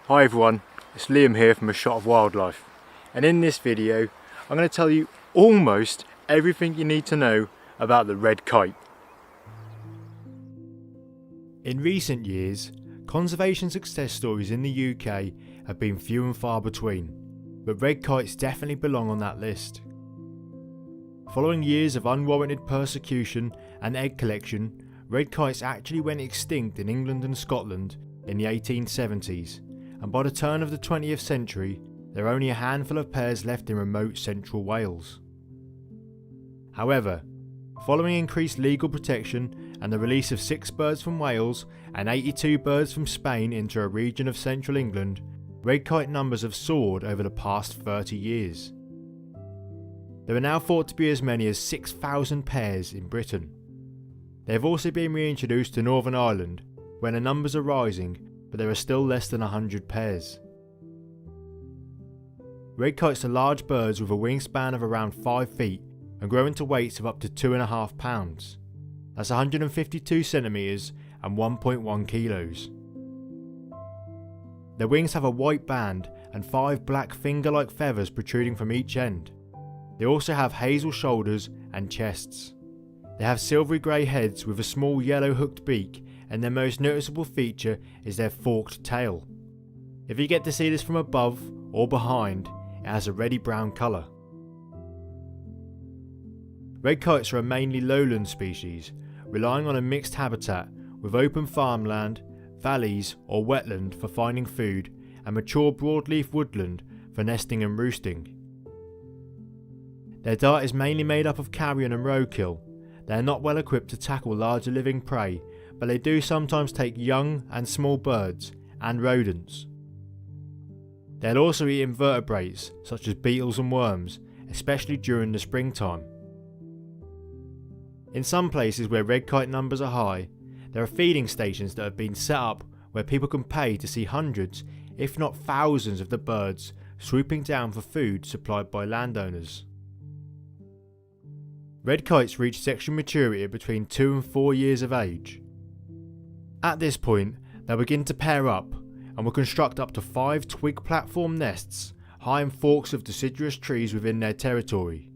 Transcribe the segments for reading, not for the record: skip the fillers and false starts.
Hi everyone, it's Liam here from A Shot of Wildlife, and in this video I'm going to tell you almost everything you need to know about the red kite. In recent years, conservation success stories in the UK have been few and far between, but red kites definitely belong on that list. Following years of unwarranted persecution and egg collection, red kites actually went extinct in England and Scotland in the 1870s, and by the turn of the 20th century there are only a handful of pairs left in remote central Wales. However, following increased legal protection and the release of 6 birds from Wales and 82 birds from Spain into a region of central England, red kite numbers have soared over the past 30 years. There are now thought to be as many as 6,000 pairs in Britain. They have also been reintroduced to Northern Ireland, where the numbers are rising, but there are still less than 100 pairs. Red kites are large birds with a wingspan of around 5 feet and grow into weights of up to 2.5 pounds. That's 152 centimetres and 1.1 kilos. Their wings have a white band and 5 black finger-like feathers protruding from each end. They also have hazel shoulders and chests. They have silvery grey heads with a small yellow hooked beak, and their most noticeable feature is their forked tail. If you get to see this from above or behind, it has a reddy brown colour. Red kites are a mainly lowland species, relying on a mixed habitat with open farmland, valleys or wetland for finding food, and mature broadleaf woodland for nesting and roosting. Their diet is mainly made up of carrion and roadkill. They are not well equipped to tackle larger living prey, but they do sometimes take young and small birds and rodents. They'll also eat invertebrates such as beetles and worms, especially during the springtime. In some places where red kite numbers are high, there are feeding stations that have been set up where people can pay to see hundreds, if not thousands, of the birds swooping down for food supplied by landowners. Red kites reach sexual maturity at between 2 and 4 years of age. At this point, they'll begin to pair up and will construct up to 5 twig platform nests high in forks of deciduous trees within their territory.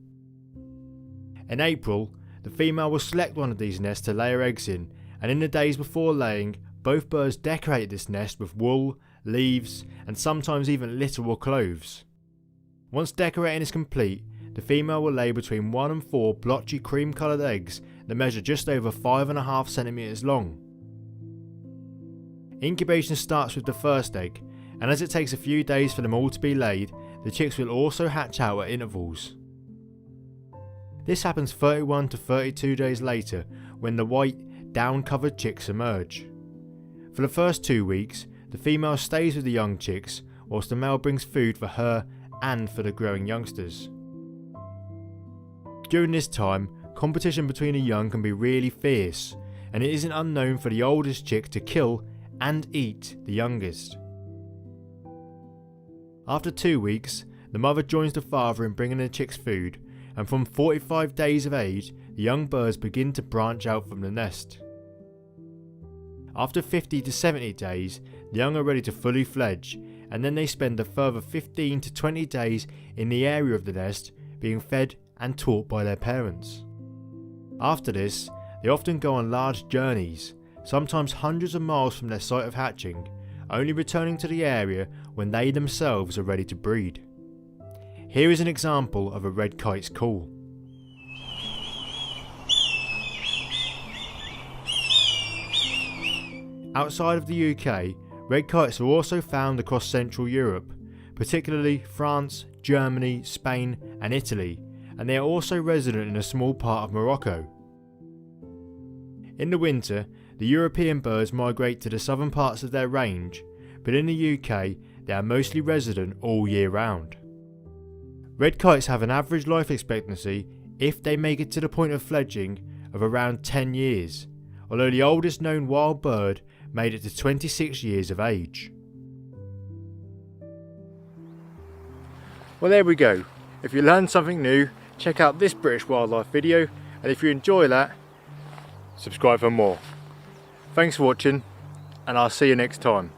In April, the female will select one of these nests to lay her eggs in, and in the days before laying, both birds decorate this nest with wool, leaves, and sometimes even litter or cloves. Once decorating is complete, the female will lay between 1 and 4 blotchy cream coloured eggs that measure just over 5.5 centimetres long. Incubation starts with the first egg, and as it takes a few days for them all to be laid, the chicks will also hatch out at intervals. This happens 31 to 32 days later when the white, down-covered chicks emerge. For the first 2 weeks, the female stays with the young chicks whilst the male brings food for her and for the growing youngsters. During this time, competition between the young can be really fierce, and it isn't unknown for the oldest chick to kill and eat the youngest. After 2 weeks, the mother joins the father in bringing the chicks food, and from 45 days of age, the young birds begin to branch out from the nest. After 50 to 70 days, the young are ready to fully fledge, and then they spend a further 15 to 20 days in the area of the nest being fed and taught by their parents. After this, they often go on large journeys, sometimes hundreds of miles from their site of hatching, only returning to the area when they themselves are ready to breed. Here is an example of a red kite's call. Outside of the UK, red kites are also found across Central Europe, particularly France, Germany, Spain and Italy, and they are also resident in a small part of Morocco. In the winter, the European birds migrate to the southern parts of their range, but in the UK they are mostly resident all year round. Red kites have an average life expectancy, if they make it to the point of fledging, of around 10 years, although the oldest known wild bird made it to 26 years of age. Well, there we go. If you learned something new, check out this British wildlife video, and if you enjoy that, subscribe for more. Thanks for watching, and I'll see you next time.